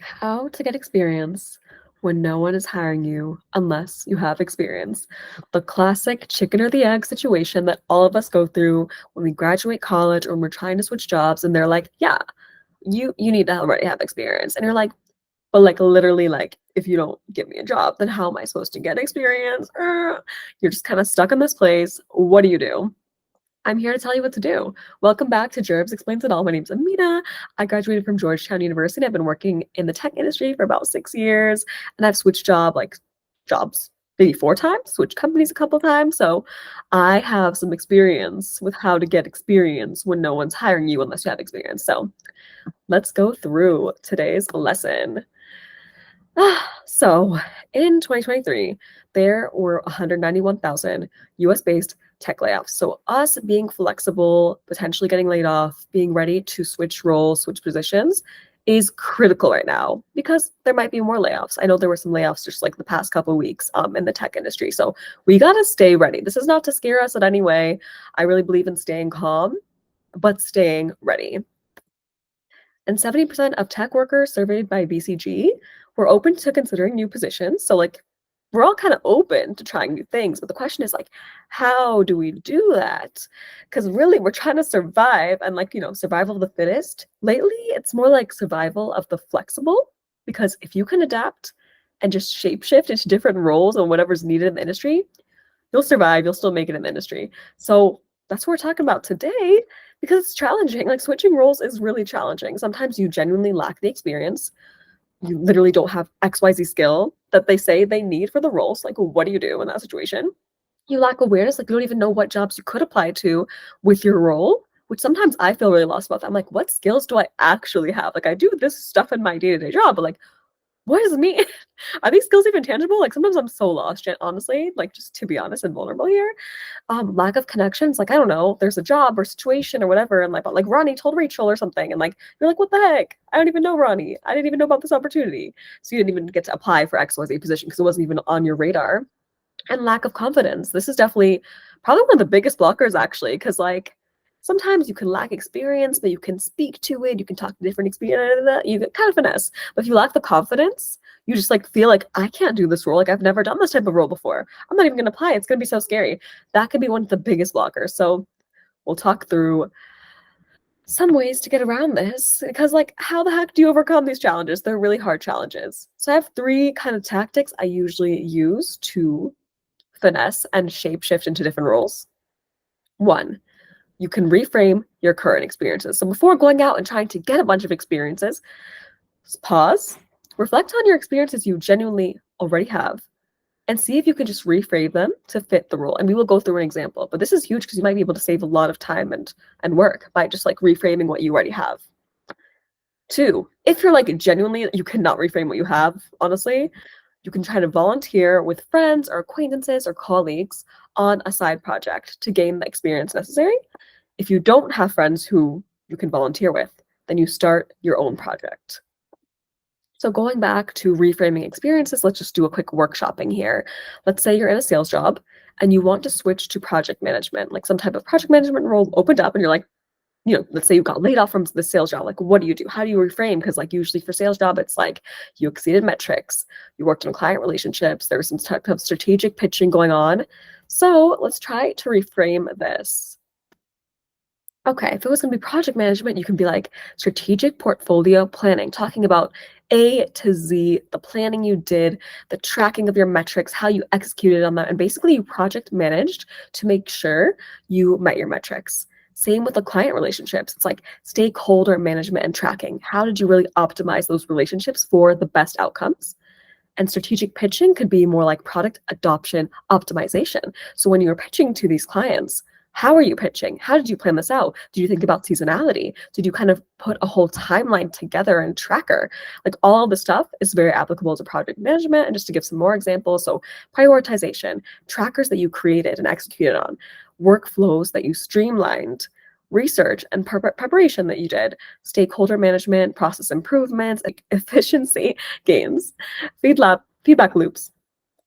How to get experience when no one is hiring you unless you have experience. The classic chicken or the egg situation that all of us go through when we graduate college or when we're trying to switch jobs and they're like, "Yeah, you need to already have experience." And you're like, "But like literally like if you don't give me a job, then how am I supposed to get experience?" You're just kind of stuck in this place. What do you do? I'm here to tell you what to do. Welcome back to Jerbs Explains It All. My name's Amina. I graduated from Georgetown University. I've been working in the tech industry for about 6 years, and I've switched jobs maybe 4 times, switched companies a couple times. So I have some experience with how to get experience when no one's hiring you unless you have experience. So let's go through today's lesson. So in 2023, there were 191,000 US based tech layoffs. So, us being flexible, potentially getting laid off, being ready to switch roles, switch positions is critical right now because there might be more layoffs. I know there were some layoffs just like the past couple of weeks in the tech industry. So, we got to stay ready. This is not to scare us in any way. I really believe in staying calm, but staying ready. And 70% of tech workers surveyed by BCG were open to considering new positions. So, like, we're all kind of open to trying new things. But the question is, like, how do we do that? Because really, we're trying to survive and, like, survival of the fittest. Lately, it's more like survival of the flexible. Because if you can adapt and just shapeshift into different roles and whatever's needed in the industry, you'll survive, you'll still make it in the industry. So that's what we're talking about today because it's challenging. Like switching roles is really challenging. Sometimes you genuinely lack the experience. You literally don't have XYZ skill that they say they need for the roles. Like, what do you do in that situation? You lack awareness. Like, you don't even know what jobs you could apply to with your role, which sometimes I feel really lost about that. I'm like, what skills do I actually have? Like, I do this stuff in my day to day job, but like, what does it mean? Are these skills even tangible? Like sometimes I'm so lost, honestly, like just to be honest and vulnerable here. Lack of connections, like I don't know, there's a job or situation or whatever, and like Ronnie told Rachel or something, and like you're like, what the heck? I don't even know Ronnie. I didn't even know about this opportunity. So you didn't even get to apply for XYZ position because it wasn't even on your radar. And lack of confidence. This is definitely probably one of the biggest blockers actually, because like sometimes you can lack experience, but you can speak to it, you can talk to different experience, you get kind of finesse. But if you lack the confidence, you just like feel like I can't do this role. Like I've never done this type of role before. I'm not even gonna apply. It's gonna be so scary. That could be one of the biggest blockers. So we'll talk through some ways to get around this because like how the heck do you overcome these challenges? They're really hard challenges. So I have 3 kind of tactics I usually use to finesse and shapeshift into different roles. 1, you can reframe your current experiences. So before going out and trying to get a bunch of experiences, pause, reflect on your experiences you genuinely already have, and see if you can just reframe them to fit the role. And we will go through an example, but this is huge because you might be able to save a lot of time and work by just like reframing what you already have. 2, if you're like genuinely you cannot reframe what you have, honestly, you can try to volunteer with friends or acquaintances or colleagues on a side project to gain the experience necessary. If you don't have friends who you can volunteer with, then you start your own project. So going back to reframing experiences, let's just do a quick workshopping here. Let's say you're in a sales job and you want to switch to project management, like some type of project management role opened up and you're like, let's say you got laid off from the sales job. Like, what do you do? How do you reframe? Because, like, usually for sales job, it's like you exceeded metrics, you worked on client relationships, there was some type of strategic pitching going on. So let's try to reframe this. Okay, if it was going to be project management, you can be like strategic portfolio planning, talking about A to Z, the planning you did, the tracking of your metrics, how you executed on that, and basically you project managed to make sure you met your metrics. Same with the client relationships. It's like stakeholder management and tracking. How did you really optimize those relationships for the best outcomes? And strategic pitching could be more like product adoption optimization. So when you're pitching to these clients, how are you pitching? How did you plan this out? Did you think about seasonality? Did you kind of put a whole timeline together and tracker? Like all of the stuff is very applicable to project management. And just to give some more examples, so prioritization, trackers that you created and executed on, workflows that you streamlined, research and preparation that you did, stakeholder management, process improvements, like efficiency gains, feedback loops.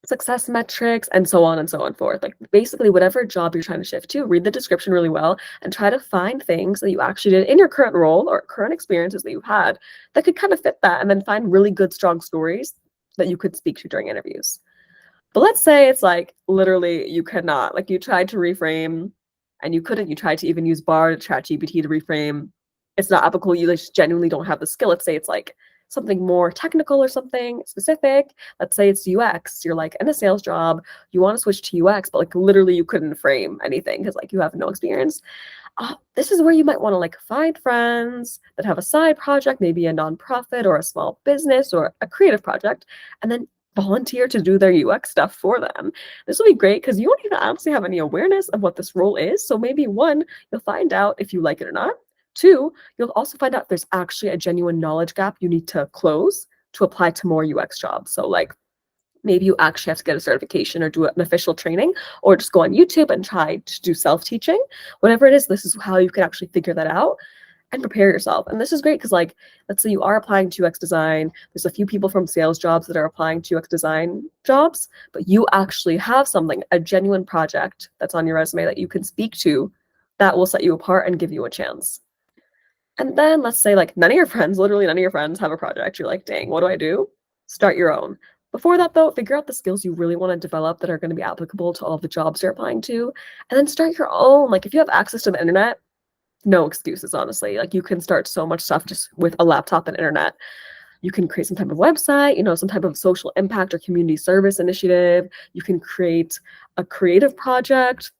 success metrics, and so on and so on forth. Like basically whatever job you're trying to shift to, read the description really well and try to find things that you actually did in your current role or current experiences that you've had that could kind of fit that, and then find really good, strong stories that you could speak to during interviews. But let's say it's like literally you cannot, like you tried to reframe and you couldn't, you tried to even use bar to chat GPT to reframe. It's not applicable. You just genuinely don't have the skill. Let's say it's like something more technical or something specific. Let's say it's UX. You're like in a sales job, you want to switch to UX, but like literally you couldn't frame anything because like you have no experience. This is where you might want to like find friends that have a side project, maybe a nonprofit or a small business or a creative project, and then volunteer to do their UX stuff for them. This will be great because you don't even honestly have any awareness of what this role is. So maybe one, you'll find out if you like it or not. Two, you'll also find out if there's actually a genuine knowledge gap you need to close to apply to more UX jobs. So like maybe you actually have to get a certification or do an official training or just go on YouTube and try to do self-teaching. Whatever it is, this is how you can actually figure that out and prepare yourself. And this is great because like, let's say you are applying to UX design, there's a few people from sales jobs that are applying to UX design jobs, but you actually have something, a genuine project that's on your resume that you can speak to that will set you apart and give you a chance. And then let's say like none of your friends, literally none of your friends have a project. You're like, dang, what do I do? Start your own. Before that though, figure out the skills you really want to develop that are going to be applicable to all the jobs you're applying to, and then start your own. Like if you have access to the internet, no excuses, honestly. Like you can start so much stuff just with a laptop and internet. You can create some type of website, some type of social impact or community service initiative. You can create a creative project.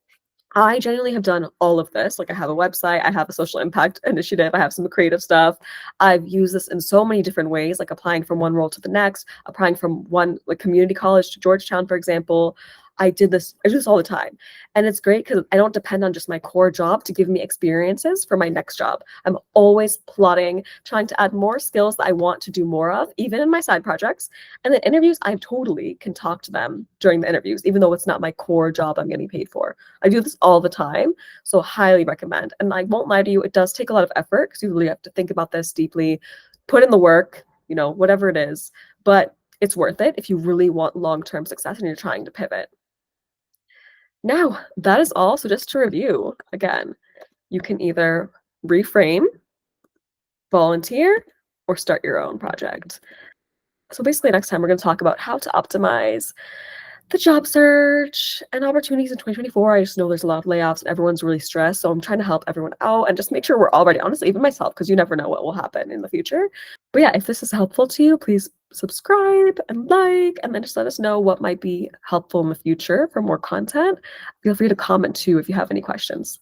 I genuinely have done all of this. Like I have a website, I have a social impact initiative, I have some creative stuff. I've used this in so many different ways, like applying from one role to the next, applying from one like community college to Georgetown, for example. I do this all the time. And it's great because I don't depend on just my core job to give me experiences for my next job. I'm always plotting, trying to add more skills that I want to do more of, even in my side projects. And then interviews, I totally can talk to them during the interviews, even though it's not my core job I'm getting paid for. I do this all the time, so highly recommend. And I won't lie to you, it does take a lot of effort because you really have to think about this deeply, put in the work, whatever it is, but it's worth it if you really want long-term success and you're trying to pivot. Now, that is all. So just to review, again, you can either reframe, volunteer, or start your own project. So basically next time we're going to talk about how to optimize the job search and opportunities in 2024. I just know there's a lot of layoffs and everyone's really stressed. So I'm trying to help everyone out and just make sure we're all ready, honestly, even myself, because you never know what will happen in the future. But yeah, if this is helpful to you, please subscribe and like, and then just let us know what might be helpful in the future for more content. Feel free to comment too if you have any questions.